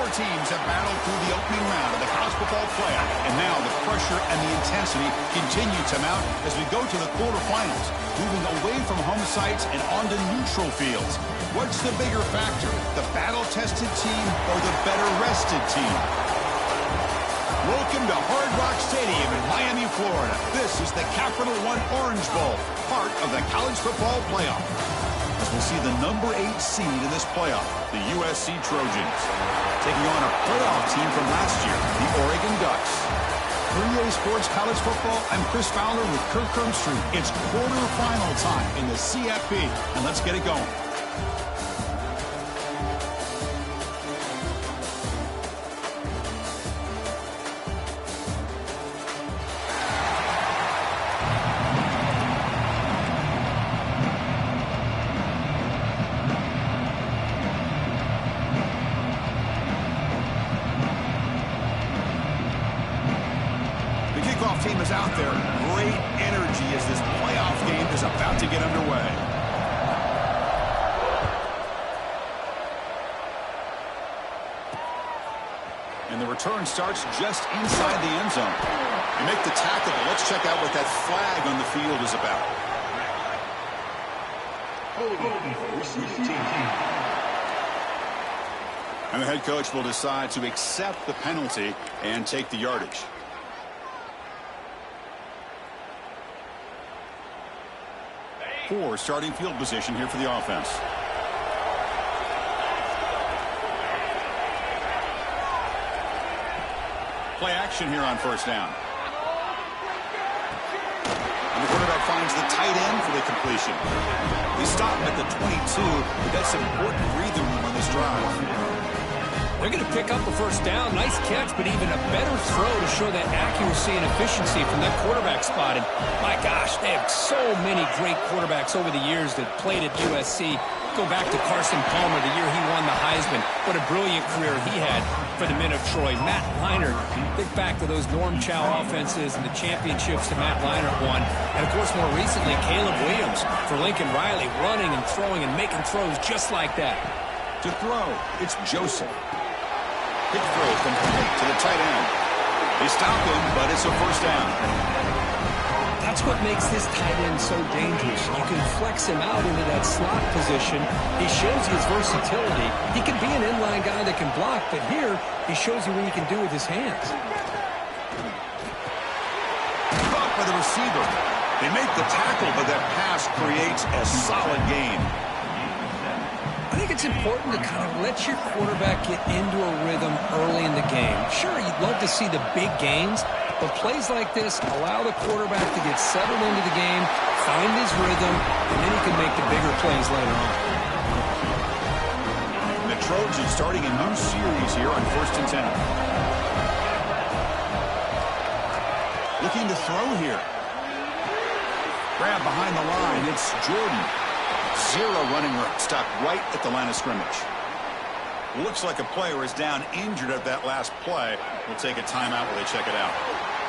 Four teams have battled through the opening round of the college football playoff, and now the pressure and the intensity continue to mount as we go to the quarterfinals, moving away from home sites and onto neutral fields. What's the bigger factor, the battle-tested team or the better-rested team? Welcome to Hard Rock Stadium in Miami, Florida. This is the Capital One Orange Bowl, part of the college football playoff. As we see the number 8 seed in this playoff, the USC Trojans, taking on a playoff team from last year, the Oregon Ducks. For EA Sports College Football, I'm Chris Fowler with Kirk Herbstreit. It's quarterfinal time in the CFP, and let's get it going. Team is out there. Great energy as this playoff game is about to get underway. And the return starts just inside the end zone. They make the tackle, but let's check out what that flag on the field is about. And the head coach will decide to accept the penalty and take the yardage. Poor starting field position here for the offense. Play action here on first down. And the quarterback finds the tight end for the completion. We stop at the 22, but that's important breathing room on this drive. They're going to pick up a first down. Nice catch, but even a better throw to show that accuracy and efficiency from that quarterback spot. And my gosh, they have so many great quarterbacks over the years that played at USC. Go back to Carson Palmer, the year he won the Heisman. What a brilliant career he had for the men of Troy. Matt Leinart, think back to those Norm Chow offenses and the championships that Matt Leinart won. And, of course, more recently, Caleb Williams for Lincoln Riley, running and throwing and making throws just like that. To throw, it's Joseph. Big throw complete to the tight end. They stop him, but it's a first down. That's what makes this tight end so dangerous. You can flex him out into that slot position. He shows his versatility. He can be an inline guy that can block, but here he shows you what he can do with his hands. Caught by the receiver. They make the tackle, but that pass creates a solid gain. I think it's important to kind of let your quarterback get into a rhythm early in the game. Sure, you'd love to see the big gains, but plays like this allow the quarterback to get settled into the game, find his rhythm, and then he can make the bigger plays later on. The Trojans starting a new series here on 1st and 10. Looking to throw here. Grab behind the line. It's Jordan. Zero running room. Stopped right at the line of scrimmage. Looks like a player is down injured at that last play. We'll take a timeout while they check it out.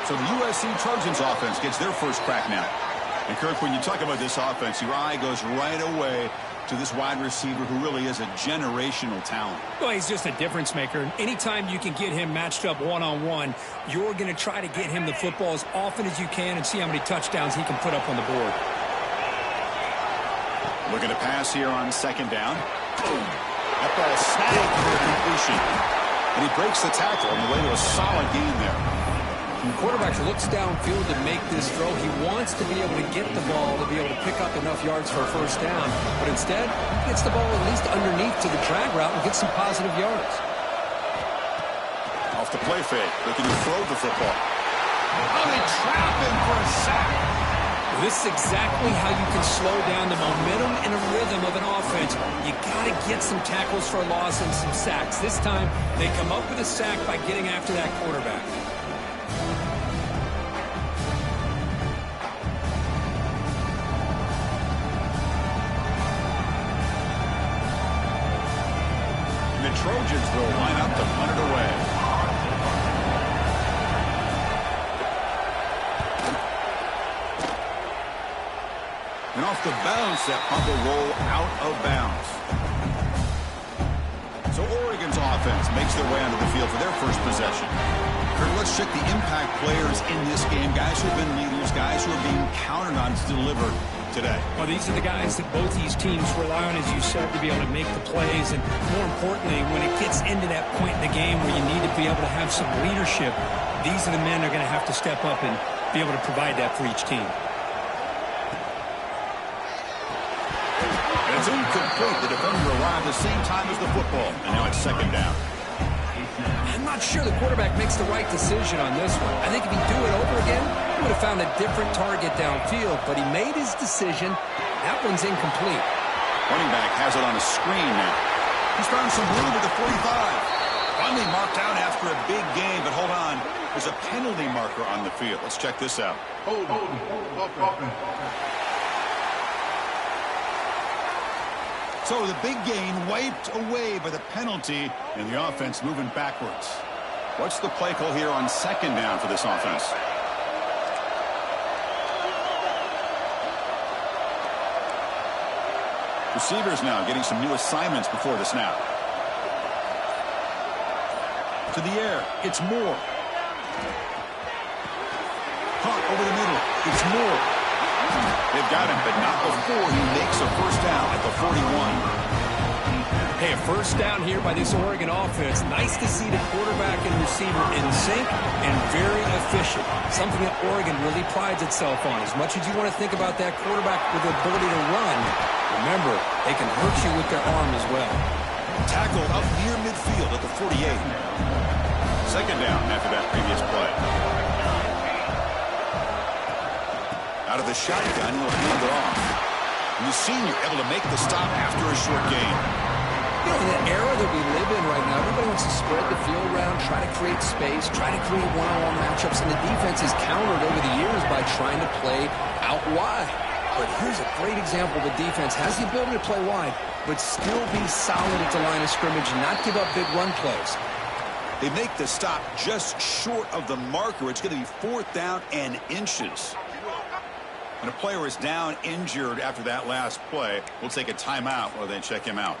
So the USC Trojans offense gets their first crack now. And Kirk, when you talk about this offense, your eye goes right away to this wide receiver who really is a generational talent. Well, he's just a difference maker. Anytime you can get him matched up one-on-one, you're going to try to get him the football as often as you can and see how many touchdowns he can put up on the board. Looking to pass here on second down. Boom. That ball snagged for a completion. And he breaks the tackle on the way to a solid gain there. When the quarterback looks downfield to make this throw, he wants to be able to get the ball to be able to pick up enough yards for a first down. But instead, he gets the ball at least underneath to the drag route and gets some positive yards. Off the play fake. Looking to throw the football. Oh, they trap him for a sack. This is exactly how you can slow down the momentum and a rhythm of an offense. You got to get some tackles for a loss and some sacks. This time, they come up with a sack by getting after that quarterback. The Trojans will line up to punt it away. Off the bounce, that punt will roll out of bounds. So Oregon's offense makes their way onto the field for their first possession. Kurt, let's check the impact players in this game, guys who have been leaders, guys who are being counted on to deliver today. Well, these are the guys that both these teams rely on, as you said, to be able to make the plays. And more importantly, when it gets into that point in the game where you need to be able to have some leadership, these are the men that are going to have to step up and be able to provide that for each team. And it's incomplete. The defender arrived the same time as the football. And now it's second down. I'm not sure the quarterback makes the right decision on this one. I think if he'd do it over again, he would have found a different target downfield. But he made his decision. That one's incomplete. Running back has it on a screen now. He's found some room at the 45. Finally marked out after a big game. But hold on. There's a penalty marker on the field. Let's check this out. So the big gain wiped away by the penalty, and the offense moving backwards. What's the play call here on second down for this offense? Receivers now getting some new assignments before the snap. To the air, it's Moore. Caught over the middle, it's Moore. They've got him, but not before he makes a first down at the 41. Hey, a first down here by this Oregon offense. Nice to see the quarterback and receiver in sync and very efficient. Something that Oregon really prides itself on. As much as you want to think about that quarterback with the ability to run, remember, they can hurt you with their arm as well. Tackled up near midfield at the 48. Second down after that previous play. Out of the shotgun, he'll hand it off. And the senior able to make the stop after a short gain. You know, in the era that we live in right now, everybody wants to spread the field around, try to create space, try to create one-on-one matchups, and the defense is countered over the years by trying to play out wide. But here's a great example. The defense has the ability to play wide, but still be solid at the line of scrimmage and not give up big run plays. They make the stop just short of the marker. It's going to be fourth down and inches. When a player is down injured after that last play, we'll take a timeout while they check him out.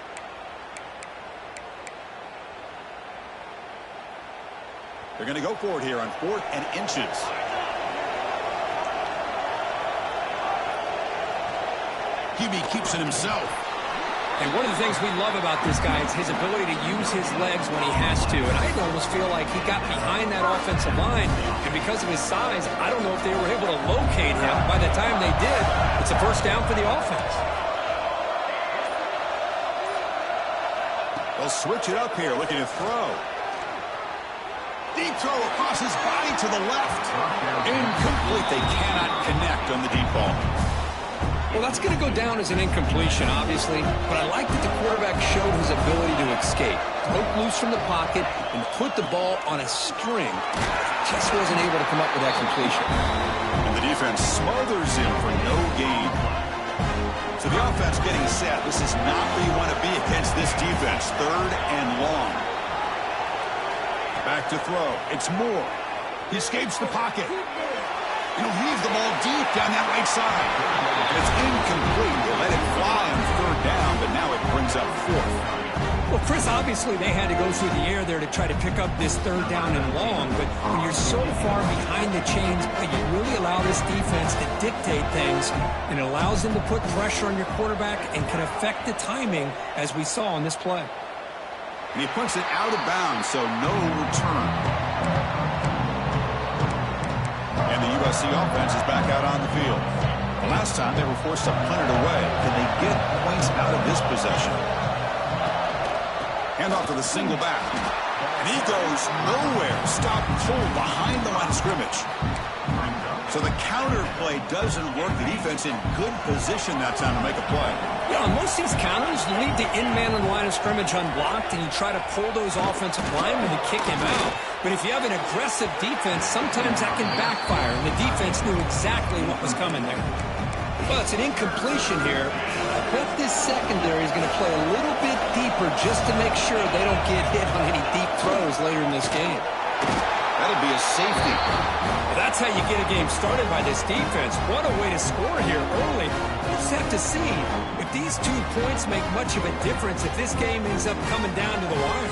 They're going to go for it here on fourth and inches. QB keeps it himself. And one of the things we love about this guy is his ability to use his legs when he has to. And I almost feel like he got behind that offensive line. And because of his size, I don't know if they were able to locate him. By the time they did, it's a first down for the offense. They'll switch it up here, looking to throw. Deep throw across his body to the left. Incomplete. They cannot connect on the deep ball. Well, that's going to go down as an incompletion, obviously, but I like that the quarterback showed his ability to escape. Broke loose from the pocket and put the ball on a string. Just wasn't able to come up with that completion. And the defense smothers him for no gain. So the offense getting set. This is not where you want to be against this defense. Third and long. Back to throw. It's Moore. He escapes the pocket. He'll heave the ball deep down that right side. And it's incomplete. They let it fly on third down, but now it brings up fourth. Well, Chris, obviously they had to go through the air there to try to pick up this third down and long, but when you're so far behind the chains, you really allow this defense to dictate things, and it allows them to put pressure on your quarterback and can affect the timing, as we saw on this play. And he puts it out of bounds, so no return. And the USC offense is back out on the field. The last time they were forced to punt it away. Can they get points out of this possession? Hand off to the single back. And he goes nowhere. Stop cold behind the line of scrimmage. So the counter play doesn't work. The defense in good position that time to make a play. Yeah, on most of these counters, you leave the in-man on the line of scrimmage unblocked, and you try to pull those offensive linemen to kick him out. But if you have an aggressive defense, sometimes that can backfire, and the defense knew exactly what was coming there. Well, it's an incompletion here. I bet this secondary is going to play a little bit deeper just to make sure they don't get hit on any deep throws later in this game. That'll be a safety. Well, that's how you get a game started by this defense. What a way to score here early. We'll just have to see if But these 2 points make much of a difference if this game ends up coming down to the wire.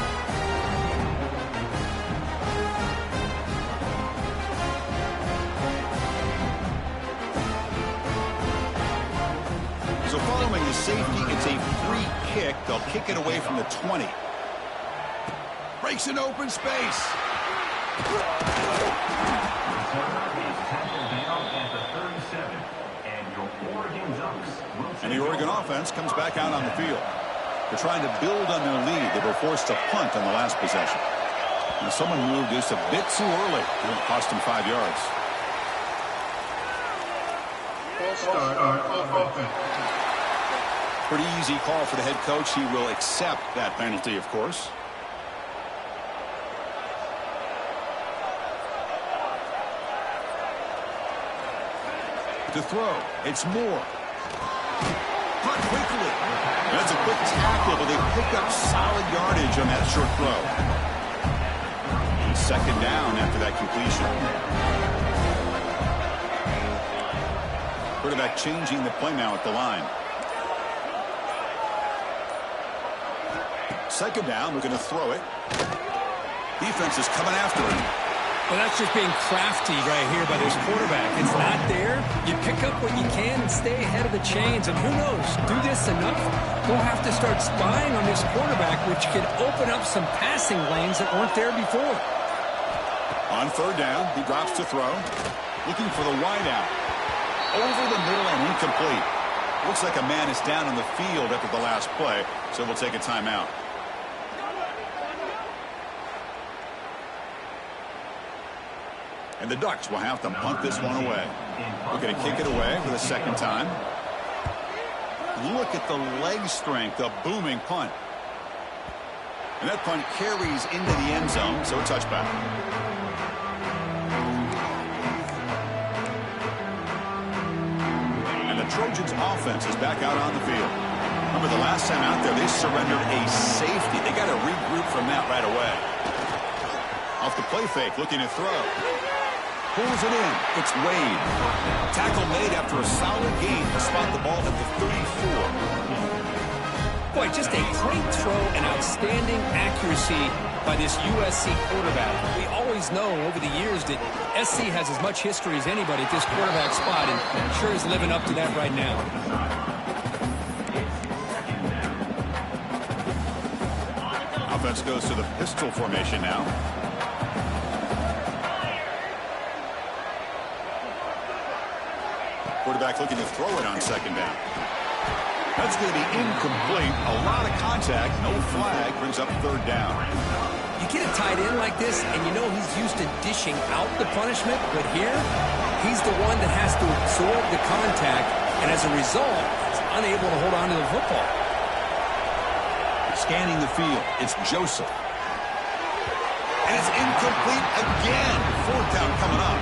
So following the safety, it's a free kick. They'll kick it away from the 20. Breaks an open space. And the Oregon offense comes back out on the field. They're trying to build on their lead. They were forced to punt on the last possession. Now someone moved just a bit too early, and it cost them 5 yards. Pretty easy call for the head coach. He will accept that penalty, of course. To throw, it's Moore. Caught quickly. That's a quick tackle, but they pick up solid yardage on that short throw. Second down after that completion. Quarterback changing the play now at the line. Second down, we're going to throw it. Defense is coming after him. Well, that's just being crafty right here by this quarterback. It's not there. You pick up what you can and stay ahead of the chains. And who knows, do this enough, we'll have to start spying on this quarterback, which could open up some passing lanes that weren't there before. On third down, he drops to throw. Looking for the wide out. Over the middle and incomplete. Looks like a man is down on the field after the last play, so we'll take a timeout. And the Ducks will have to punt this one away. We're going to kick it away for the second time. Look at the leg strength, a booming punt. And that punt carries into the end zone, so a touchback. And the Trojans offense is back out on the field. Remember the last time out there, they surrendered a safety. They got to regroup from that right away. Off the play fake, looking to throw. Pulls it in. It's Wade. Tackle made after a solid gain to spot the ball at the 34. Boy, just a great throw and outstanding accuracy by this USC quarterback. We always know over the years that SC has as much history as anybody at this quarterback spot, and sure is living up to that right now. Offense goes to the pistol formation now. Quarterback looking to throw it on second down. That's going to be incomplete. A lot of contact. No flag. Brings up third down. You get a tight end like this, and you know he's used to dishing out the punishment, but here, he's the one that has to absorb the contact, and as a result, he's unable to hold on to the football. Scanning the field. It's Joseph. And it's incomplete again. Fourth down coming up.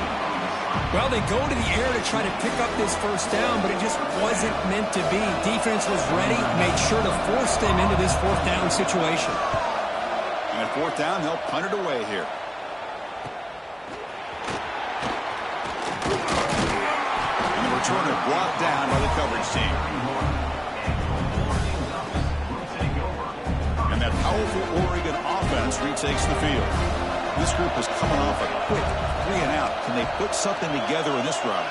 Well, they go to the air to try to pick up this first down, but it just wasn't meant to be. Defense was ready, made sure to force them into this fourth down situation. And at fourth down, they'll punt it away here. And the returner brought down by the coverage team. And that powerful Oregon offense retakes the field. This group is coming off a quick 3-and-out. Can they put something together in this run?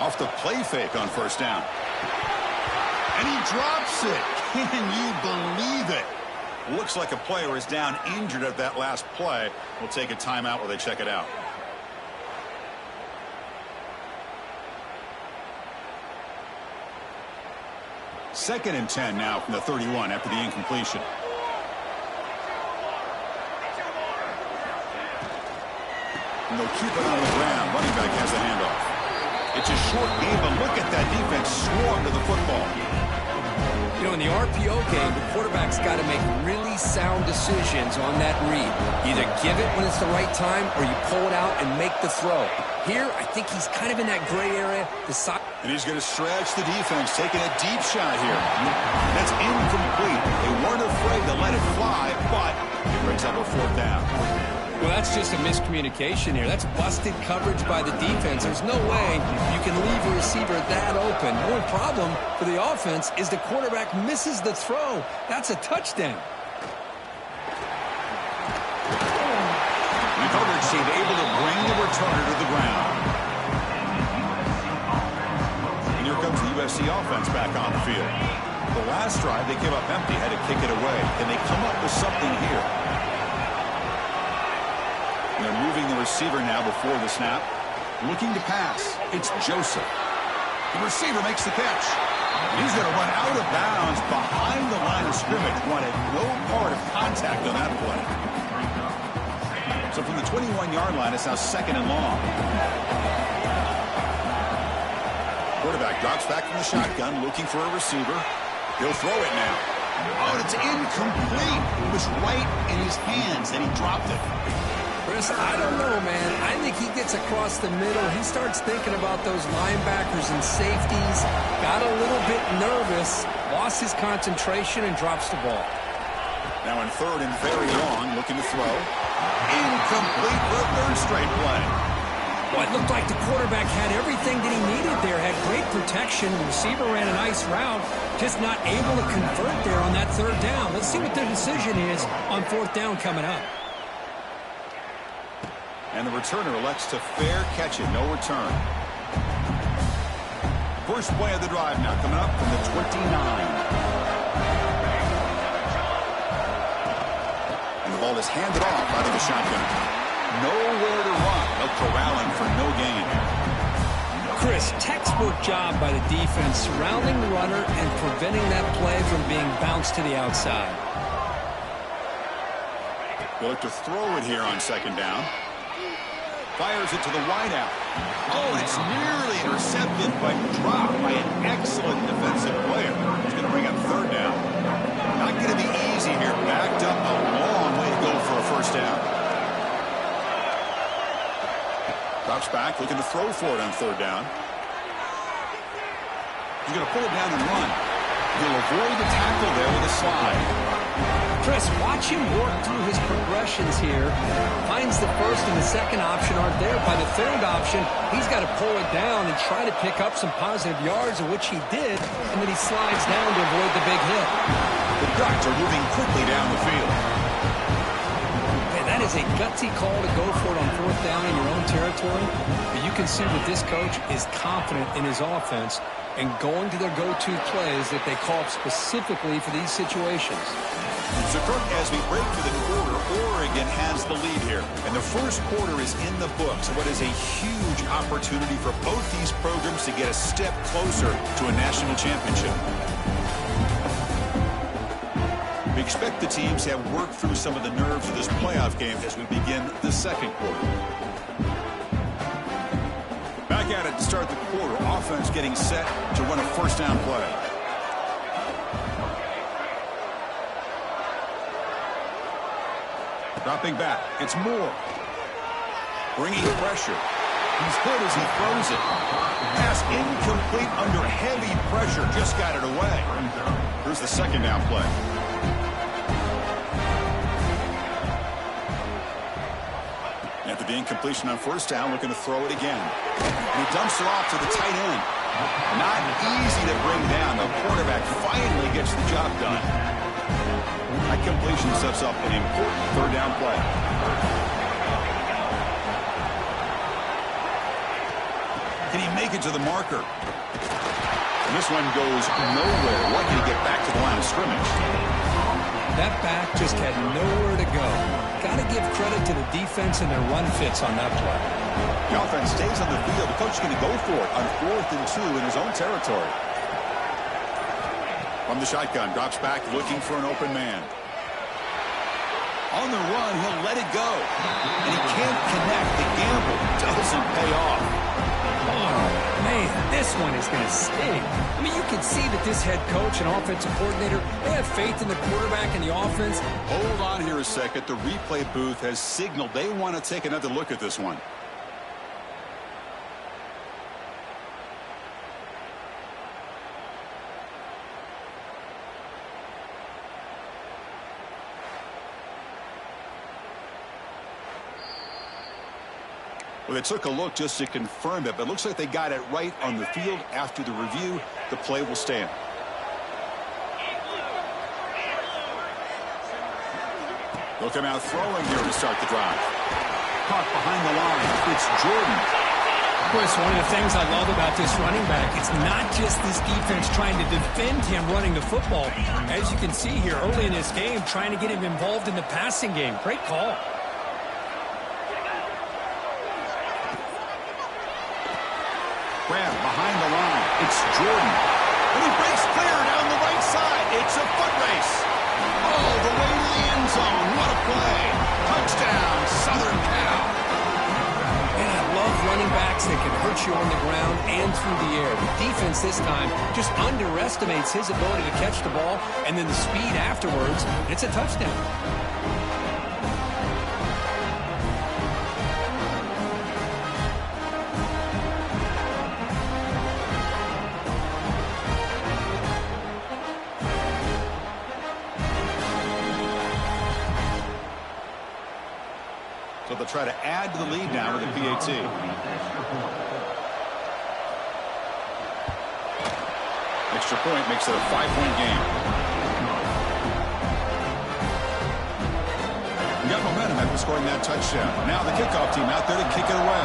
Off the play fake on first down. And he drops it. Can you believe it? Looks like a player is down injured at that last play. We'll take a timeout while they check it out. Second and 10 now from the 31 after the incompletion. And they'll keep it on the ground. Running back has the handoff. It's a short game, but look at that defense swarm to the football. You know, in the RPO game, the quarterback's got to make really sound decisions on that read. Either give it when it's the right time or you pull it out and make the throw. Here, I think he's kind of in that gray area. And he's going to stretch the defense, taking a deep shot here. That's incomplete. They weren't afraid to let it fly, but it brings up a fourth down. Well, that's just a miscommunication here. That's busted coverage by the defense. There's no way you can leave a receiver that open. The only problem for the offense is the quarterback misses the throw. That's a touchdown. The coverage team able to bring the returner to the ground. And here comes the USC offense back on the field. The last drive, they came up empty, had to kick it away. Can they come up with something here? They're moving the receiver now before the snap. Looking to pass. It's Joseph. The receiver makes the catch. He's going to run out of bounds behind the line of scrimmage. Wanted no part of contact on that play. So from the 21-yard line, it's now 2nd and long. Quarterback drops back from the shotgun, looking for a receiver. He'll throw it now. Oh, and it's incomplete. It was right in his hands, and he dropped it. Chris, I don't know, man. I think he gets across the middle. He starts thinking about those linebackers and safeties. Got a little bit nervous, lost his concentration, and drops the ball. Now in 3rd and very long, looking to throw. Incomplete for a 3rd straight play. Well, it looked like the quarterback had everything that he needed there. Had great protection. The receiver ran a nice route. Just not able to convert there on that 3rd down. Let's see what their decision is on 4th down coming up. And the returner elects to fair catch it. No return. First play of the drive now coming up from the 29. And the ball is handed off out of the shotgun. Nowhere to run. No corralling for no gain. Chris, textbook job by the defense surrounding the runner and preventing that play from being bounced to the outside. They'll look to throw it here on 2nd down. Fires it to the wideout. Oh, it's nearly intercepted, but dropped by an excellent defensive player. It's going to bring up 3rd down. Not going to be easy here. Backed up a long way to go for a 1st down. Drops back, looking to throw for it on 3rd down. He's going to pull it down and run. He'll avoid the tackle there with a slide. Chris, watch him work through his progressions here. Finds the 1st and the 2nd option aren't there. By the 3rd option, he's got to pull it down and try to pick up some positive yards, of which he did, and then he slides down to avoid the big hit. The Ducks are moving quickly down the field. Man, that is a gutsy call to go for it on 4th down in your own territory. But you can see that this coach is confident in his offense and going to their go-to plays that they call up specifically for these situations. So, Kirk, as we break for the quarter, Oregon has the lead here. And the 1st quarter is in the books. What is a huge opportunity for both these programs to get a step closer to a national championship. We expect the teams to have worked through some of the nerves of this playoff game as we begin the 2nd quarter. Back at it to start the quarter. Offense getting set to run a 1st down play. Dropping back. It's Moore. Bringing pressure. He's hit as he throws it. Pass incomplete under heavy pressure. Just got it away. Here's the 2nd down play. After the incompletion on 1st down, looking to throw it again. And he dumps it off to the tight end. Not easy to bring down. The quarterback finally gets the job done. That completion sets up an important 3rd down play. Can he make it to the marker? And this one goes nowhere. Lucky to get back to the line of scrimmage. That back just had nowhere to go. Got to give credit to the defense and their run fits on that play. The offense stays on the field. The coach is going to go for it on 4th and 2 in his own territory. From the shotgun, drops back looking for an open man. On the run, he'll let it go. And he can't connect. The gamble doesn't pay off. Oh, man, this one is going to sting. I mean, you can see that this head coach and offensive coordinator, they have faith in the quarterback and the offense. Hold on here a second. The replay booth has signaled they want to take another look at this one. Well, they took a look just to confirm it, but it looks like they got it right on the field. After the review, the play will stand. They'll come out throwing here to start the drive. Caught behind the line. It's Jordan. Of course, one of the things I love about this running back, it's not just this defense trying to defend him running the football. As you can see here early in this game, trying to get him involved in the passing game. Great call. Grab behind the line. It's Jordan. And he breaks clear down the right side. It's a foot race. All the way to the end zone. What a play. Touchdown, Southern Cal. And I love running backs that can hurt you on the ground and through the air. The defense this time just underestimates his ability to catch the ball, and then the speed afterwards. It's a touchdown. So they'll try to add to the lead now with a PAT. Extra point makes it a 5-point game. We got momentum after scoring that touchdown. Now the kickoff team out there to kick it away.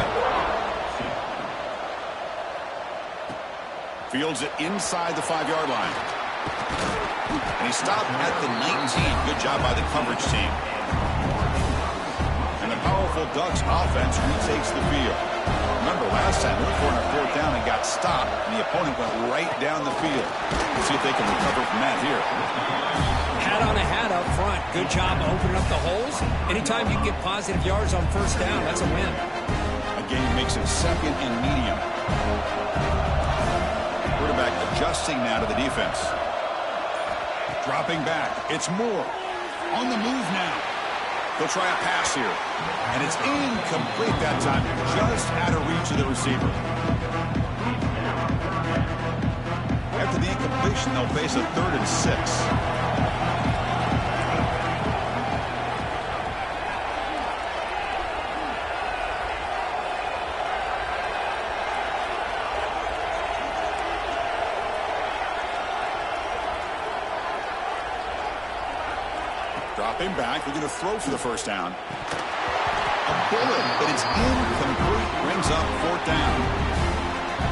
Fields it inside the 5-yard line. And he stopped at the 19. Good job by the coverage team. Powerful Ducks offense retakes the field. Remember last time they went for it on 4th down and got stopped, and the opponent went right down the field. Let's see if they can recover from that here. Hat on a hat up front. Good job opening up the holes. Anytime you get positive yards on 1st down, that's a win. A gain makes it 2nd and medium. Quarterback adjusting now to the defense. Dropping back. It's Moore. On the move now. They'll try a pass here. And it's incomplete that time. Just out of reach of the receiver. After the incompletion, they'll face a 3rd and 6. Dropping back, they're going to throw for the 1st down. A bullet, but it's incomplete. Brings up 4th down.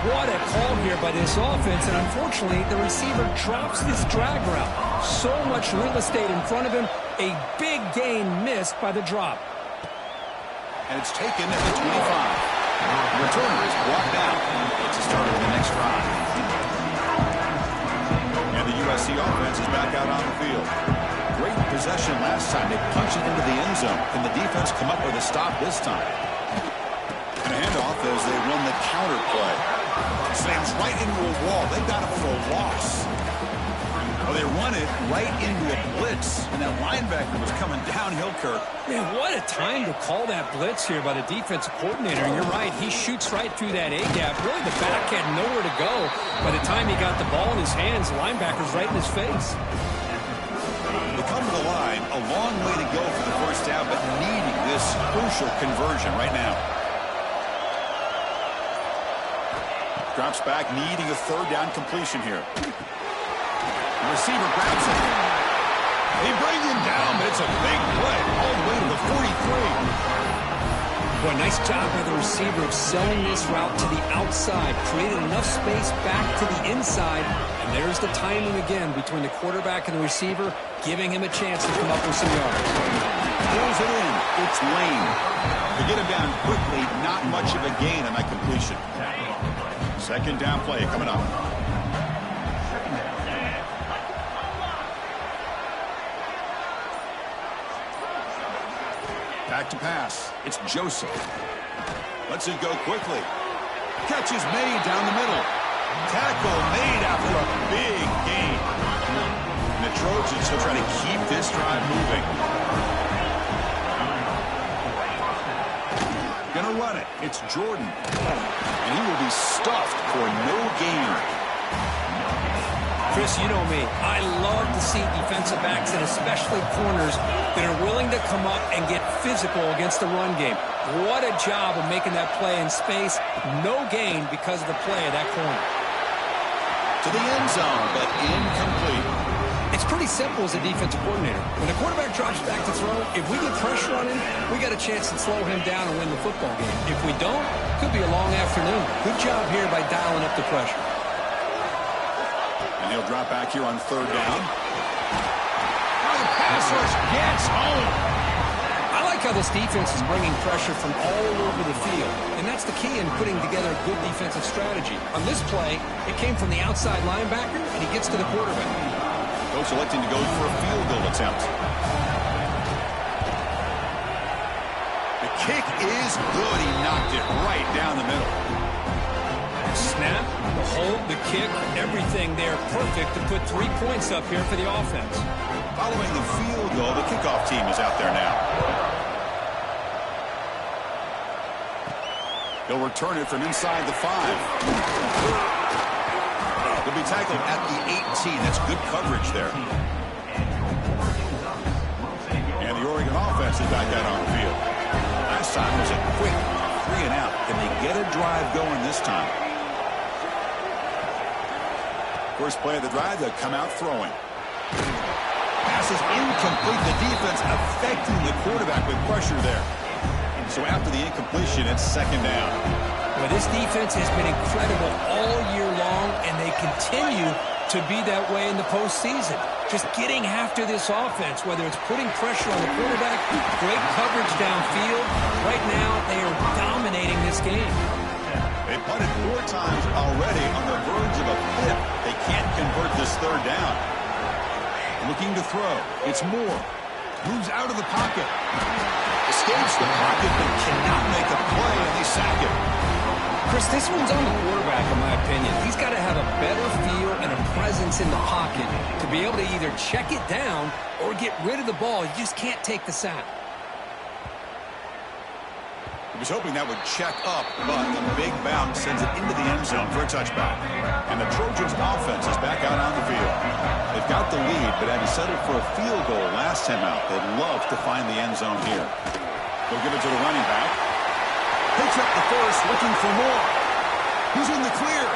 What a call here by this offense, and unfortunately, the receiver drops this drag route. So much real estate in front of him. A big gain missed by the drop. And it's taken at the 25. The returner is brought down. It's a start of the next drive. And the USC offense is back out on the field. Great possession last time. They punched it into the end zone. Can the defense come up with a stop this time? And a handoff as they run the counter play. Slams right into a wall. They got it for a loss. Well, they run it right into a blitz. And that linebacker was coming downhill, Kirk. Man, what a time to call that blitz here by the defensive coordinator. And you're right, he shoots right through that A-gap. Really, the back had nowhere to go. By the time he got the ball in his hands, the linebacker's right in his face. They come to the line, a long way to go for the 1st down, but needing this crucial conversion right now. Drops back, needing a 3rd down completion here. The receiver grabs it. They bring him down, but it's a big play all the way to the 43. Boy, nice job by the receiver of selling this route to the outside, created enough space back to the inside, and there's the timing again between the quarterback and the receiver, giving him a chance to come up with some yards. Pulls it in. It's Lane. To get him down quickly, not much of a gain on that completion. 2nd down play coming up. Back to pass. It's Joseph. Lets it go quickly. Catch is made down the middle. Tackle made after a big gain. And the Trojans will try to keep this drive moving. Gonna run it. It's Jordan. And he will be stuffed for no gain. Chris, you know me. I love to see defensive backs and especially corners that are willing to come up and get physical against the run game. What a job of making that play in space. No gain because of the play of that corner. To the end zone, but incomplete. It's pretty simple as a defensive coordinator. When the quarterback drops back to throw, if we get pressure on him, we got a chance to slow him down and win the football game. If we don't, could be a long afternoon. Good job here by dialing up the pressure. And he'll drop back here on third down. Oh, the pass rush gets home. I like how this defense is bringing pressure from all over the field, and that's the key in putting together a good defensive strategy. On this play, it came from the outside linebacker, and he gets to the quarterback. Coach electing to go for a field goal attempt. The kick is good. He knocked it right down the middle. Snap, the hold, the kick, everything there perfect to put 3 points up here for the offense. Following the field goal, the kickoff team is out there now. He'll return it from inside the 5. He'll be tackled at the 18. That's good coverage there. And the Oregon offense is back out on the field. Last time was a quick 3 and out. Can they get a drive going this time? First play of the drive, they'll come out throwing. Pass is incomplete. The defense affecting the quarterback with pressure there. So after the incompletion, it's second down. Well, this defense has been incredible all year long, and they continue to be that way in the postseason. Just getting after this offense, whether it's putting pressure on the quarterback, great coverage downfield. Right now, they are dominating this game. They punted 4 times already on the verge of a 5th. They can't convert this third down. Looking to throw. It's Moore. Moves out of the pocket. Escapes the pocket, but cannot make a play, and they sack him. Chris, this one's on the quarterback, in my opinion. He's got to have a better feel and a presence in the pocket to be able to either check it down or get rid of the ball. You just can't take the sack. He was hoping that would check up, but the big bounce sends it into the end zone for a touchback. And the Trojans' offense is back out on the field. They've got the lead, but having settled for a field goal last time out, they'd love to find the end zone here. They'll give it to the running back. Picks up the first, looking for more. He's in the clear.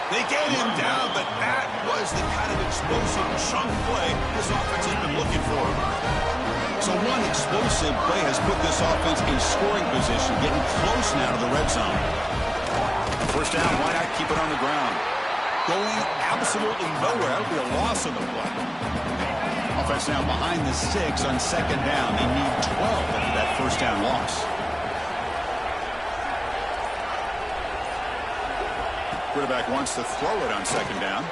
They get him down, but that was the kind of explosive chunk play this offense has been looking for. So one explosive play has put this offense in scoring position, getting close now to the red zone. First down, why not keep it on the ground? Going absolutely nowhere. That would be a loss on the play. Offense now behind the 6 on second down. They need 12 after that first down loss. Quarterback wants to throw it on second down.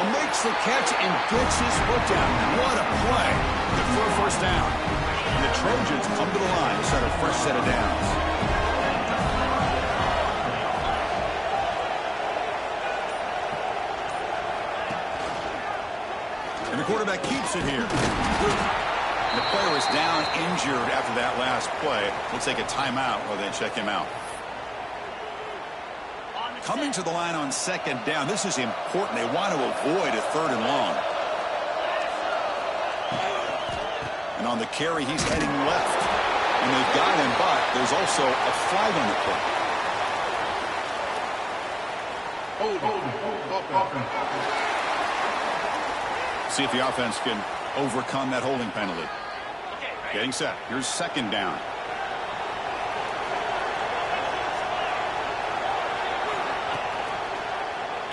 Makes the catch and gets his foot down. What a play for a first down. And the Trojans come to the line to start a fresh set of downs. And the quarterback keeps it here. The player is down injured after that last play. We'll take a timeout while they check him out. Coming to the line on second down. This is important. They want to avoid a 3rd and long. And on the carry, he's heading left. And they've got him, but there's also a flag on the play. See if the offense can overcome that holding penalty. Getting set. Here's second down.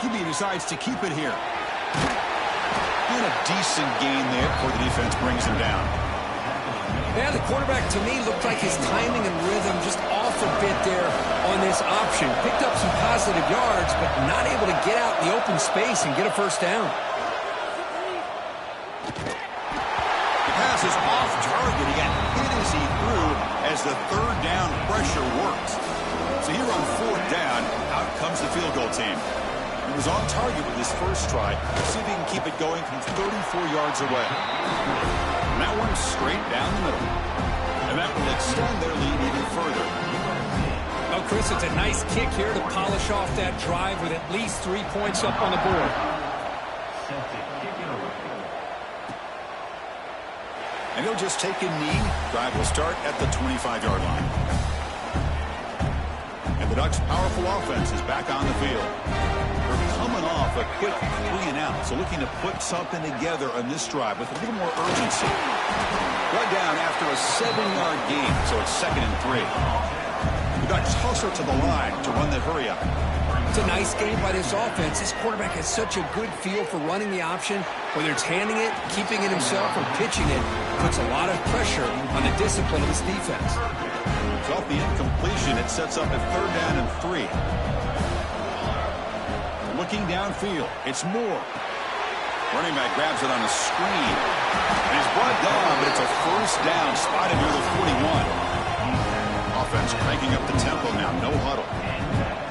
QB decides to keep it here. And a decent gain there before the defense brings him down. Yeah, the quarterback, to me, looked like his timing and rhythm just off a bit there on this option. Picked up some positive yards, but not able to get out in the open space and get a first down. The pass is off target. He got hit as he threw as the third down pressure worked. So here on fourth down, out comes the field goal team. He was on target with his first try. See if he can keep it going from 34 yards away. And that one's straight down the middle. And that will extend their lead even further. Well, Chris, this. It's a nice kick here to polish off that drive with at least 3 points up on the board. And he'll just take a knee. Drive will start at the 25-yard line. And the Ducks' powerful offense is back on the field. They're coming off a quick 3-and-out, so looking to put something together on this drive with a little more urgency. Brought down after a 7-yard gain, so it's 2nd and 3. The Ducks hustle to the line to run the hurry-up. It's a nice game by this offense. This quarterback has such a good feel for running the option. Whether it's handing it, keeping it himself, or pitching it, puts a lot of pressure on the discipline of this defense. So off the incompletion, it sets up a 3rd down and 3. Looking downfield, it's Moore. Running back grabs it on a screen. And he's brought down, but it's a 1st down, spotted near the 41. Offense cranking up the tempo now, no huddle.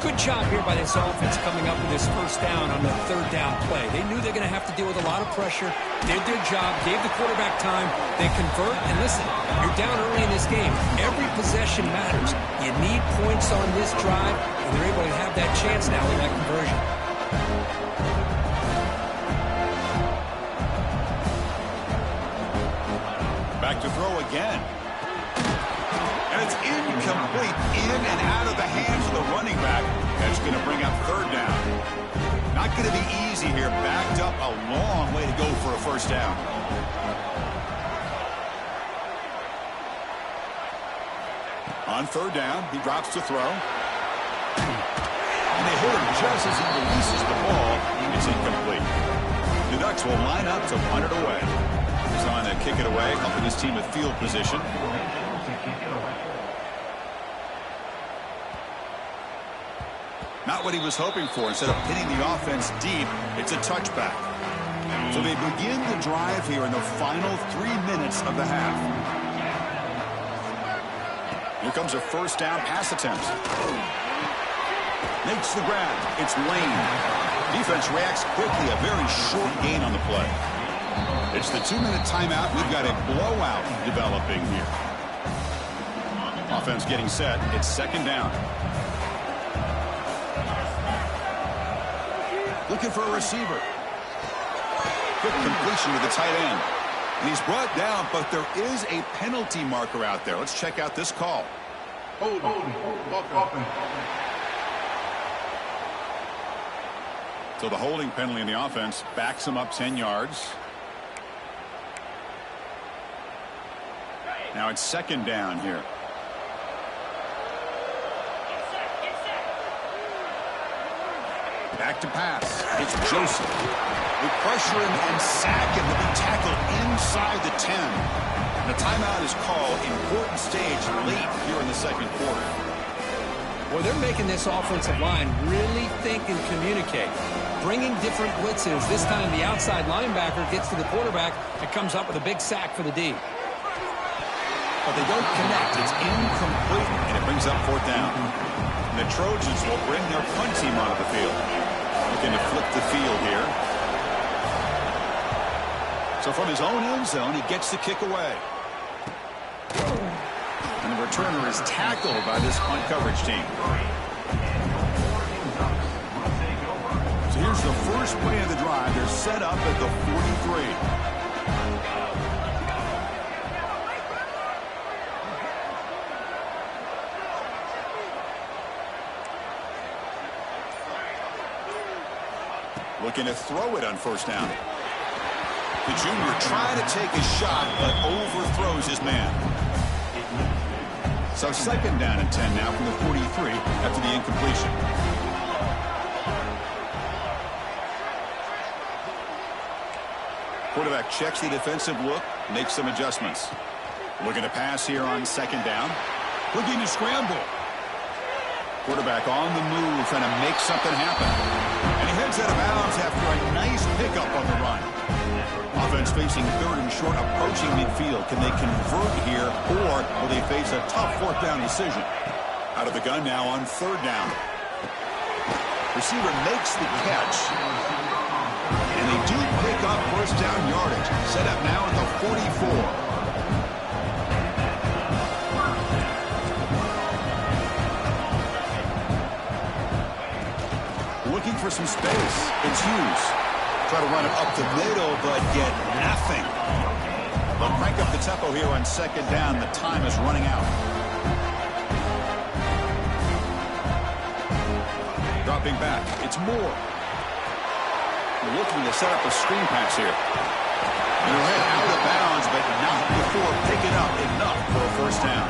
Good job here by this offense coming up with this 1st down on the 3rd down play. They knew they're going to have to deal with a lot of pressure, did their job, gave the quarterback time, they convert, and listen, you're down early in this game. Every possession matters. You need points on this drive, and they're able to have that chance now with that conversion. Back to throw again. And it's incomplete, in and out of the hands of the running back. That's going to bring up 3rd down. Not going to be easy here. Backed up a long way to go for a 1st down. On 3rd down, he drops to throw. And they hit him just as he releases the ball. It's incomplete. The Ducks will line up to punt it away. He's on to kick it away, helping his team with field position. Not what he was hoping for. Instead of hitting the offense deep, it's a touchback. So they begin the drive here in the final 3 minutes of the half. Here comes a 1st down pass attempt. Makes the grab. It's Lane. Defense reacts quickly. A very short gain on the play. It's the 2-minute timeout. We've got a blowout developing here. Offense getting set. It's 2nd down. Looking for a receiver. Quick completion to the tight end. And he's brought down, but there is a penalty marker out there. Let's check out this call. So the holding penalty in the offense backs him up 10 yards. Now it's 2nd down here. Back to pass. It's Joseph. They pressure him and sack him to be tackled inside the 10. And a timeout is called. Important stage late here in the 2nd quarter. Well, they're making this offensive line really think and communicate. Bringing different blitzes. This time the outside linebacker gets to the quarterback and comes up with a big sack for the D. But they don't connect. It's incomplete, and it brings up 4th down. And the Trojans will bring their punt team onto the field. Looking to flip the field here. So from his own end zone, he gets the kick away. And the returner is tackled by this punt coverage team. So here's the first play of the drive. They're set up at the 43. Looking to throw it on 1st down. The junior trying to take a shot, but overthrows his man. So 2nd down and 10 now from the 43 after the incompletion. Quarterback checks the defensive look, makes some adjustments. Looking to pass here on 2nd down. Looking to scramble. Quarterback on the move, trying to make something happen. And he heads out of bounds after a nice pickup on the run. Offense facing 3rd and short, approaching midfield. Can they convert here, or will they face a tough 4th down decision? Out of the gun now on 3rd down. Receiver makes the catch. And they do pick up 1st down yardage. Set up now at the 44. some space. It's Hughes. Try to run it up the middle, but get nothing. They'll crank up the tempo here on second down. The time is running out. Dropping back. It's Moore. Looking to set up a screen pass here. They'll head out of bounds, but not before picking up enough for a first down.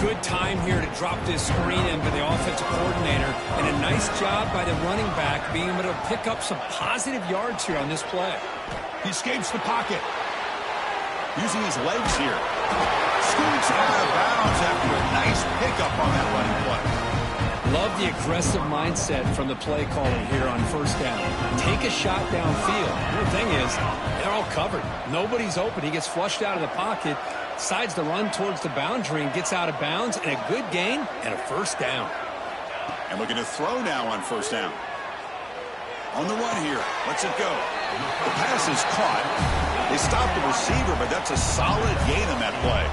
Good time here to drop this screen in for the offensive coordinator, and a nice job by the running back being able to pick up some positive yards here on this play. He escapes the pocket. Using his legs here. Scoots out of bounds after a nice pickup on that running play. Love the aggressive mindset from the play caller here on first down. Take a shot downfield. The thing is, they're all covered. Nobody's open. He gets flushed out of the pocket, decides to run towards the boundary and gets out of bounds, and a good gain and a first down. And looking to throw now on first down. On the run here. Lets it go. The pass is caught. They stopped the receiver, but that's a solid gain on that play.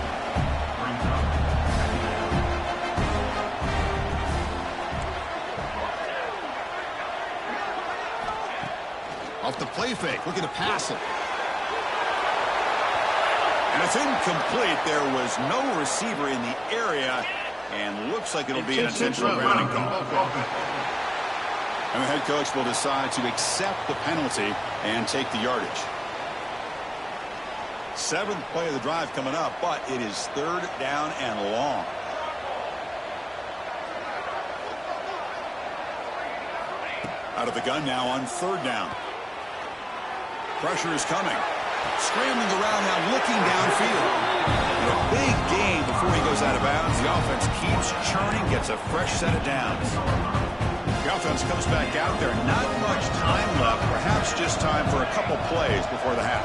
Off the play fake, looking to pass it. And it's incomplete. There was no receiver in the area, and looks like it'll be an intentional grounding call. And the head coach will decide to accept the penalty and take the yardage. Seventh play of the drive coming up, but it is third down and long. Out of the gun now on third down. Pressure is coming. Scrambling around now, looking downfield. And a big gain before he goes out of bounds. The offense keeps churning, gets a fresh set of downs. The offense comes back out there. Not much time left. Perhaps just time for a couple plays before the half.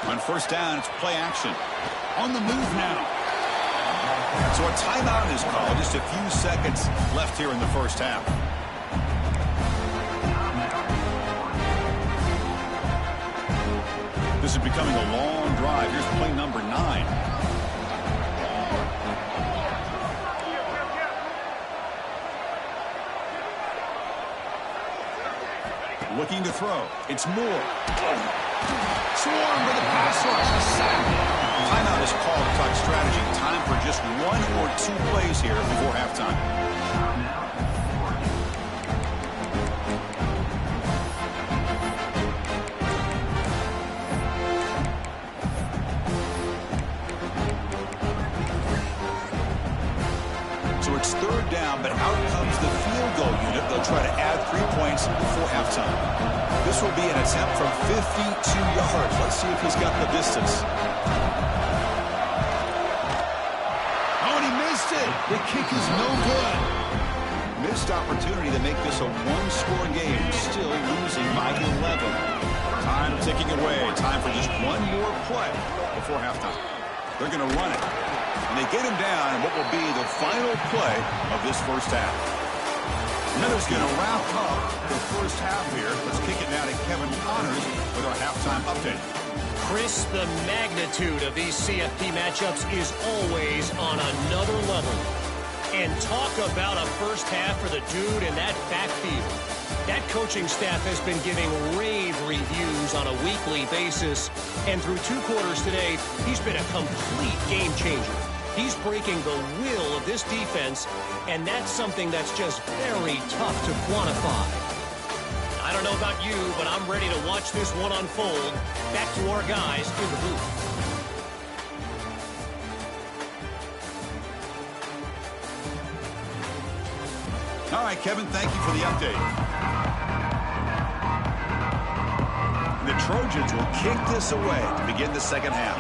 On first down, it's play action. On the move now. So a timeout is called. Just a few seconds left here in the first half. This is becoming a long drive. Here's play number 9. Looking to throw. It's Moore. Swarm for the pass rush. A sack. Timeout is called to talk strategy. Time for just 1 or 2 plays here before halftime. So it's third down, but out comes the field goal unit. They'll try to add 3 points before halftime. This will be an attempt from 52 yards. Let's see if he's got the distance. Oh, and he missed it. The kick is no good. Missed opportunity to make this a one-score game. Still losing by 11. Time ticking away. Time for just 1 more play before halftime. They're going to run it. And they get him down in what will be the final play of this first half. Miller's going to wrap up the first half here. Let's kick it now to Kevin Connors with our halftime update. Chris, the magnitude of these CFP matchups is always on another level. And talk about a first half for the dude in that backfield. That coaching staff has been giving rave reviews on a weekly basis. And through 2 quarters today, he's been a complete game changer. He's breaking the will of this defense, and that's something that's just very tough to quantify. I don't know about you, but I'm ready to watch this one unfold. Back to our guys in the booth. All right, Kevin, thank you for the update. The Trojans will kick this away to begin the second half.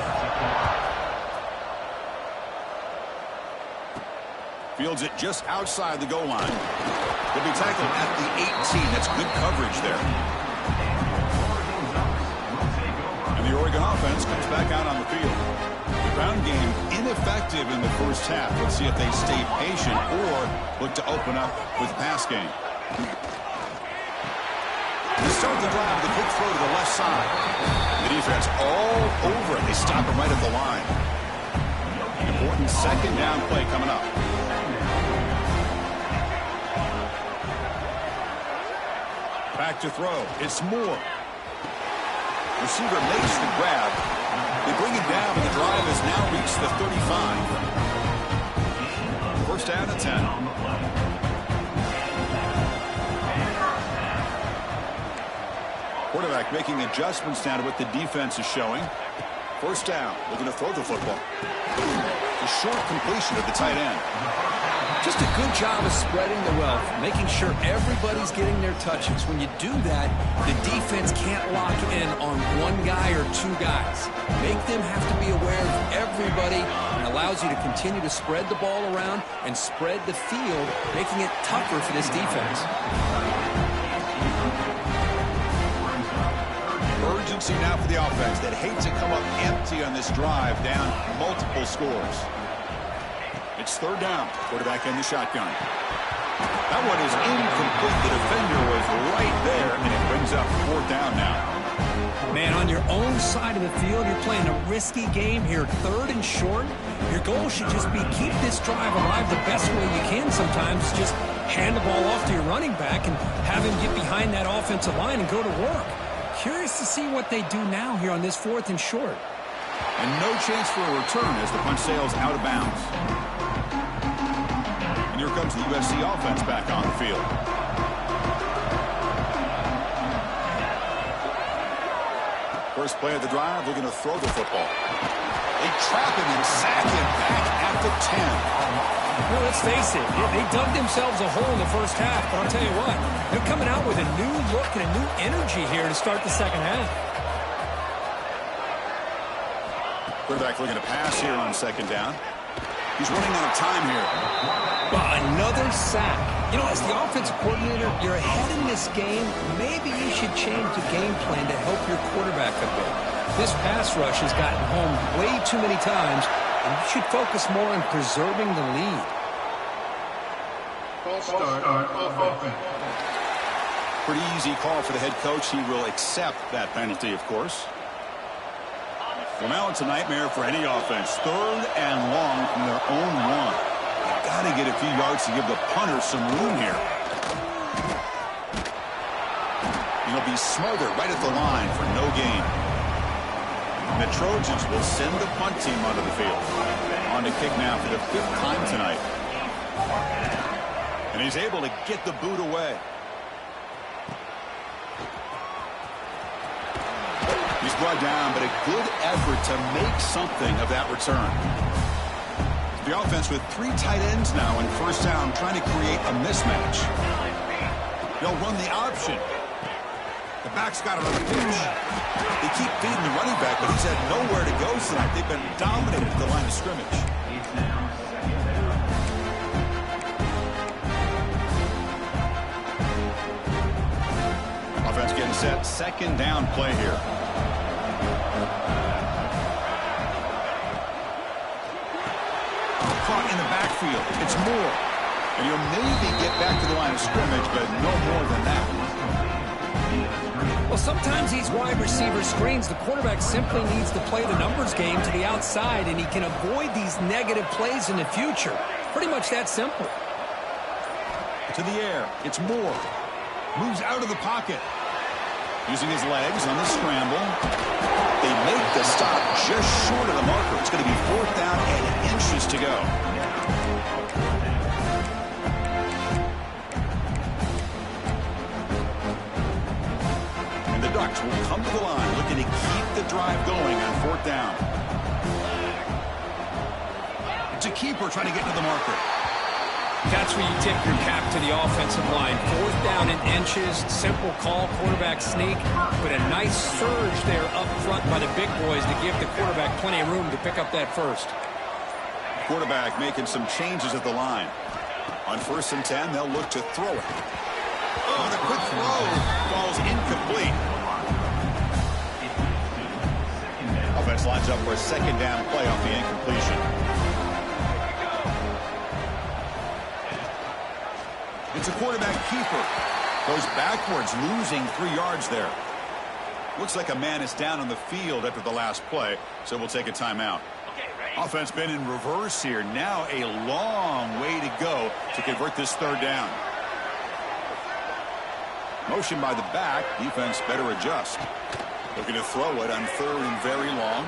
Fields it just outside the goal line. He'll be tackled at the 18. That's good coverage there. And the Oregon offense comes back out on the field. The ground game ineffective in the first half. Let's see if they stay patient or look to open up with the pass game. To start the drive, the quick throw to the left side. The defense all over it. They stop him right at the line. Important second down play coming up. Back to throw. It's Moore. Receiver makes the grab. They bring him down, and the drive has now reached the 35. First down and 10. Quarterback making adjustments down to what the defense is showing. First down. Looking to throw the football. A short completion of the tight end. Just a good job of spreading the wealth, making sure everybody's getting their touches. When you do that, the defense can't lock in on one guy or two guys. Make them have to be aware of everybody, and allows you to continue to spread the ball around and spread the field, making it tougher for this defense. Urgency now for the offense that hates to come up empty on this drive, down multiple scores. It's third down. Quarterback in the shotgun. That one is incomplete. The defender was right there, and it brings up fourth down now. Man, on your own side of the field, you're playing a risky game here. Third and short. Your goal should just be keep this drive alive the best way you can sometimes. Just hand the ball off to your running back and have him get behind that offensive line and go to work. Curious to see what they do now here on this fourth and short. And no chance for a return as the punt sails out of bounds. And here comes the USC offense back on the field. First play of the drive, looking to throw the football. They trap him and sack him back at the 10. Well, let's face it, they dug themselves a hole in the first half, but I'll tell you what, they're coming out with a new look and a new energy here to start the second half. Quarterback looking to pass here on second down. He's running out of time here. Another sack. You know, as the offensive coordinator, you're ahead in this game. Maybe you should change the game plan to help your quarterback a bit. This pass rush has gotten home way too many times, and you should focus more on preserving the lead. Pretty easy call for the head coach. He will accept that penalty, of course. Well, now it's a nightmare for any offense. Third and long from their own one. They've got to get a few yards to give the punter some room here. He'll be smothered right at the line for no gain. And the Trojans will send the punt team onto the field. On to kick now for the fifth time tonight. And he's able to get the boot away. He's brought down, but a good effort to make something of that return. The offense with three tight ends now in first down, trying to create a mismatch. They'll run the option. The back's got another pitch. They keep feeding the running back, but he's had nowhere to go tonight. They've been dominated at the line of scrimmage. Offense getting set. Second down play here. Caught in the backfield. It's Moore. And he'll maybe get back to the line of scrimmage, but no more than that. Well, sometimes these wide receiver screens, the quarterback simply needs to play the numbers game to the outside, and he can avoid these negative plays in the future. Pretty much that simple. To the air. It's Moore. Moves out of the pocket. Using his legs on the scramble. They make the stop just short of the marker. It's going to be fourth down and inches to go. And the Ducks will come to the line looking to keep the drive going on fourth down. It's a keeper trying to get to the marker. That's where you tip your cap to the offensive line. Fourth down in inches, simple call, quarterback sneak, but a nice surge there up front by the big boys to give the quarterback plenty of room to pick up that first. Quarterback making some changes at the line. On first and 10, they'll look to throw it. Oh, the quick throw falls incomplete. Offense lines up for a second down play off the incompletion. It's a quarterback keeper. Goes backwards, losing 3 yards there. Looks like a man is down on the field after the last play, so we'll take a timeout. Offense been in reverse here. Now a long way to go to convert this third down. Motion by the back. Defense better adjust. Looking to throw it on 3rd and very long.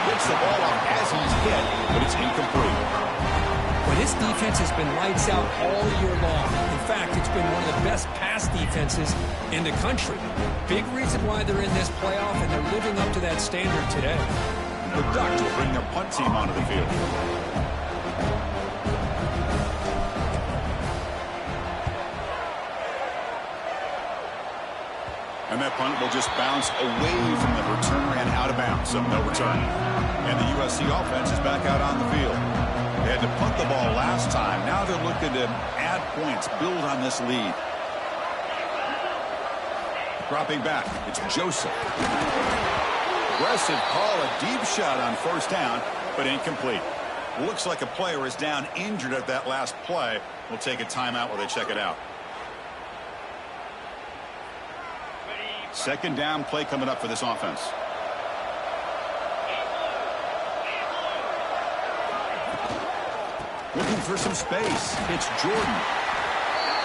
Gets the ball up as he's hit, but it's incomplete. Well, this defense has been lights out all year long. In fact, it's been one of the best pass defenses in the country. Big reason why they're in this playoff, and they're living up to that standard today. The Ducks will bring their punt team onto the field. And that punt will just bounce away from the returner and out of bounds, so no return. And the USC offense is back out on the field. They had to punt the ball last time. Now they're looking to add points, build on this lead. Dropping back, it's Joseph. Aggressive call, a deep shot on 1st down, but incomplete. Looks like a player is down injured at that last play. We'll take a timeout while they check it out. 2nd down play coming up for this offense. Looking for some space. It's Jordan.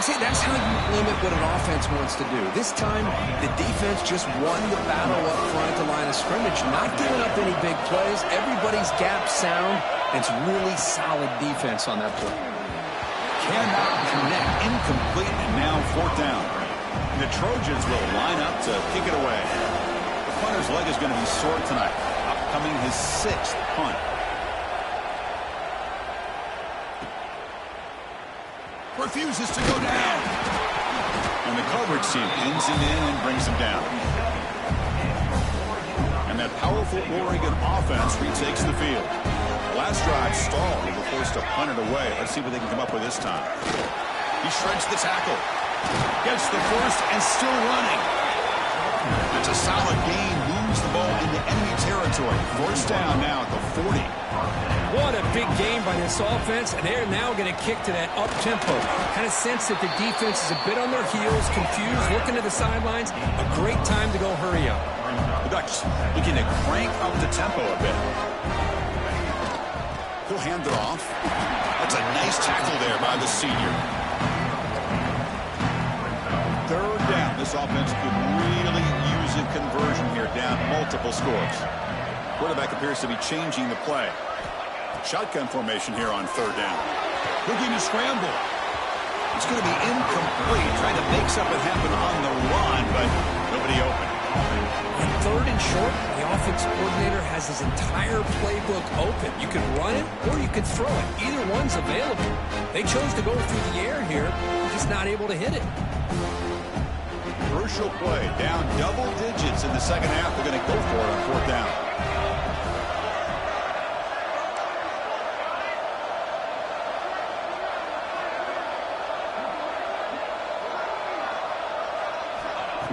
See, that's how you limit what an offense wants to do. This time, the defense just won the battle up front at the line of scrimmage, not giving up any big plays. Everybody's gap sound. It's really solid defense on that play. Cannot connect. Incomplete, and now 4th down. The Trojans will line up to kick it away. The punter's leg is going to be sore tonight. Upcoming his 6th punt. Refuses to go down. And the coverage team pins him in and brings him down. And that powerful Oregon offense retakes the field. Last drive stalled. They were forced to punt it away. Let's see what they can come up with this time. He shreds the tackle. Gets the first and still running. It's a solid gain. Moves the ball into enemy territory. 1st down now at the 40. What a big game by this offense, and they're now going to kick to that up-tempo. Kind of sense that the defense is a bit on their heels, confused, looking to the sidelines. A great time to go hurry up. The Ducks looking to crank up the tempo a bit. He'll hand it off. That's a nice tackle there by the senior. 3rd down. This offense could really use a conversion here, down multiple scores. Quarterback appears to be changing the play. Shotgun formation here on 3rd down. Looking to scramble. It's going to be incomplete. Trying to make something happen on the run, but nobody open. On 3rd and short, the offense coordinator has his entire playbook open. You can run it or you can throw it. Either one's available. They chose to go through the air here, just not able to hit it. Crucial play. Down double digits in the 2nd half. They're going to go for it on 4th down.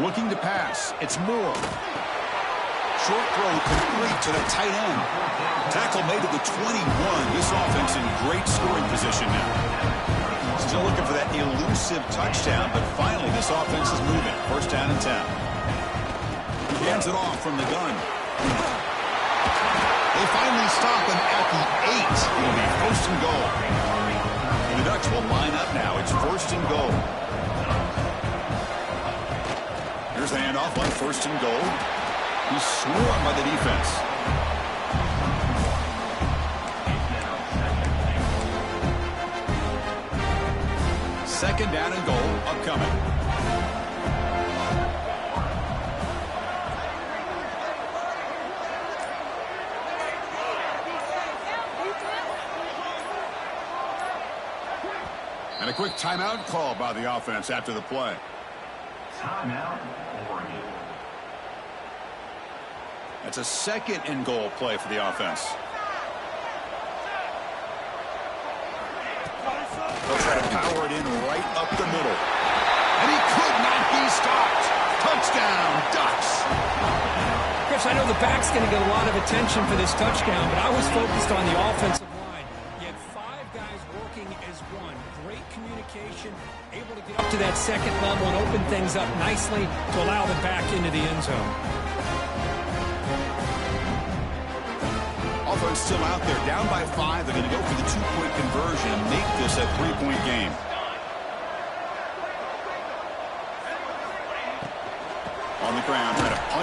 Looking to pass. It's Moore. Short throw complete to the tight end. Tackle made to the 21. This offense in great scoring position now. Still looking for that elusive touchdown, but finally this offense is moving. 1st down and 10. He hands it off from the gun. They finally stop him at the 8. It'll be 1st and goal. The Ducks will line up now. It's 1st and goal. Here's the handoff on 1st and goal. He's swarmed by the defense. Second down and goal upcoming. And a quick timeout call by the offense after the play. Timeout, Oregon. That's a 2nd and goal play for the offense. They'll try to power it in right up the middle. And he could not be stopped. Touchdown, Ducks. Chris, I know the back's going to get a lot of attention for this touchdown, but I was focused on the offensive line. You had 5 guys working as one. Great communication, able to get up to that 2nd level and open things up nicely to allow them back into the end zone. Offense still out there, down by 5. They're going to go for the 2-point conversion and make this a 3-point game.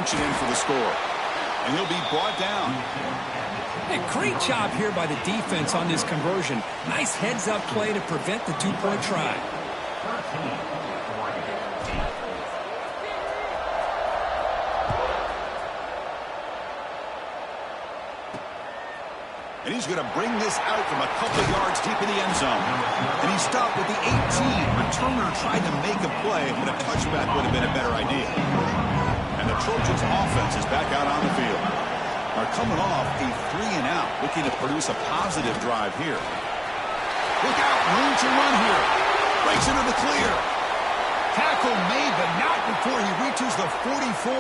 punch it in for the score. And he'll be brought down. Hey, great job here by the defense on this conversion. Nice heads-up play to prevent the two-point try. And he's going to bring this out from a couple of yards deep in the end zone. And he stopped with the 18. Returner tried to make a play, but a touchback would have been a better idea. And the Trojans' offense is back out on the field. Are coming off a 3-and-out, looking to produce a positive drive here. Look out, room to run here. Breaks into the clear. Tackle made, but not before he reaches the 44.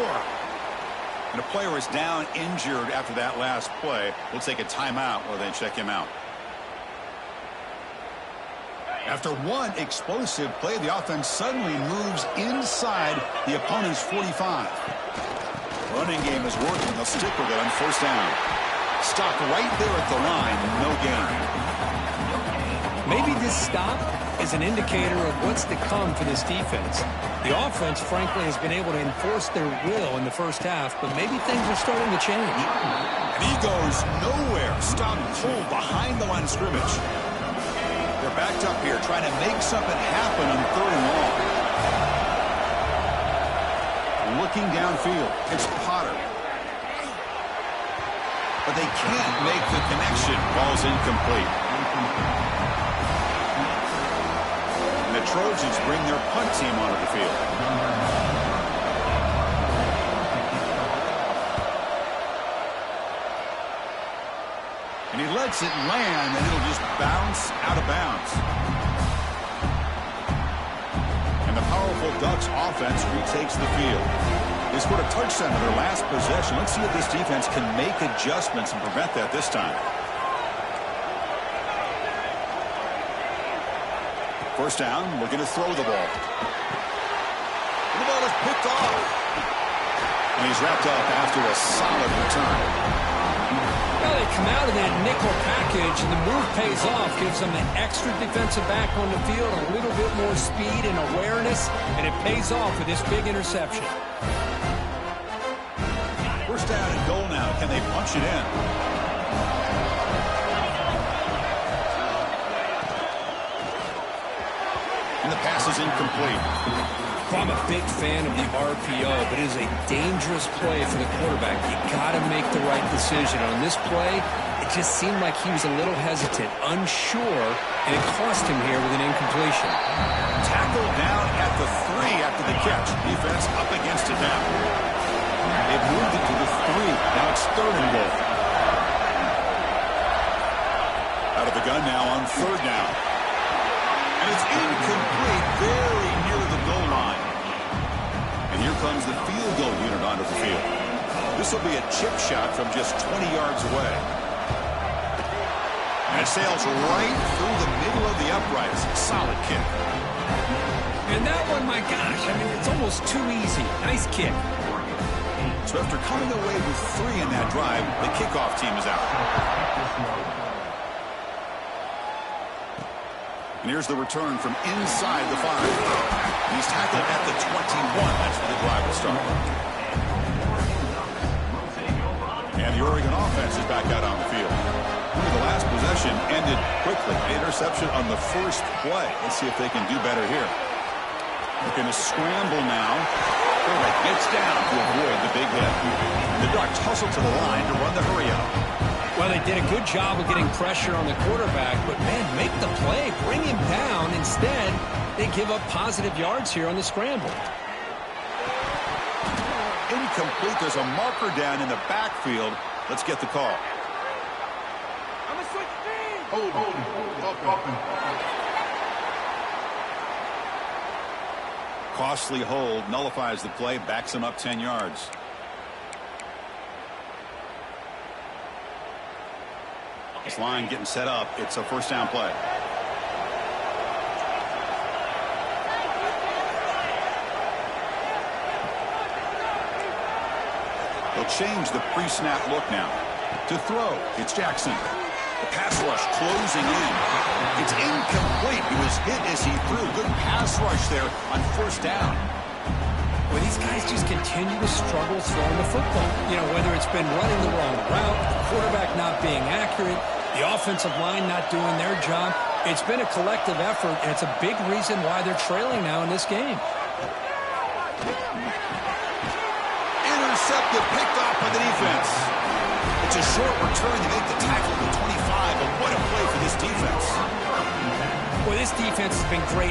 And a player is down injured after that last play. We'll take a timeout while they check him out. After one explosive play, the offense suddenly moves inside the opponent's 45. Running game is working. They'll stick with it on first down. Stop right there at the line. No gain. Maybe this stop is an indicator of what's to come for this defense. The offense, frankly, has been able to enforce their will in the first half, but maybe things are starting to change. And he goes nowhere. Stop cold behind the line of scrimmage. They're backed up here trying to make something happen on 3rd and long. Looking downfield. It's Potter. But they can't make the connection. Ball's incomplete. And the Trojans bring their punt team onto the field. And he lets it land, and it'll just bounce out of bounds. And the powerful Ducks offense retakes the field. They scored a touchdown in their last possession. Let's see if this defense can make adjustments and prevent that this time. First down, looking to throw the ball. And the ball is picked off. And he's wrapped up after a solid return. Well, they come out of that nickel package, and the move pays off. Gives them an extra defensive back on the field, a little bit more speed and awareness, and it pays off with this big interception. First down and goal now. Can they punch it in? And the pass is incomplete. Well, I'm a big fan of the RPO, but it is a dangerous play for the quarterback. You got to make the right decision. On this play, it just seemed like he was a little hesitant, unsure, and it cost him here with an incompletion. Tackled down at the 3 after the catch. Defense up against it now. They've moved it to the 3. Now it's 3rd and goal. Out of the gun now on 3rd down. And it's incomplete, very near the goal line. And here comes the field goal unit onto the field. This will be a chip shot from just 20 yards away. And it sails right through the middle of the uprights. Solid kick. And that one, my gosh, I mean, it's almost too easy. Nice kick. So after coming away with 3 in that drive, the kickoff team is out. And here's the return from inside the 5. And he's tackled at the 21. That's where the drive will start. And the Oregon offense is back out on the field. The last possession ended quickly. Interception on the first play. Let's see if they can do better here. Looking to scramble now. Quarterback gets down to avoid the big hit. And the Ducks hustle to the line to run the hurry out. Well, they did a good job of getting pressure on the quarterback, but, man, make the play. Bring him down. Instead, they give up positive yards here on the scramble. Incomplete. There's a marker down in the backfield. Let's get the call. Costly hold. Nullifies the play. Backs him up 10 yards. This line getting set up. It's a first down play. They'll change the pre-snap look now. To throw, it's Jackson. The pass rush closing in. It's incomplete. He was hit as he threw. Good pass rush there on first down. With these guys just continue to struggle throwing the football. You know, whether it's been running the wrong route, the quarterback not being accurate, the offensive line not doing their job. It's been a collective effort, and it's a big reason why they're trailing now in this game. Intercepted, picked off by the defense. It's a short return to make the tackle at the 25, but what a play for this defense. Boy, this defense has been great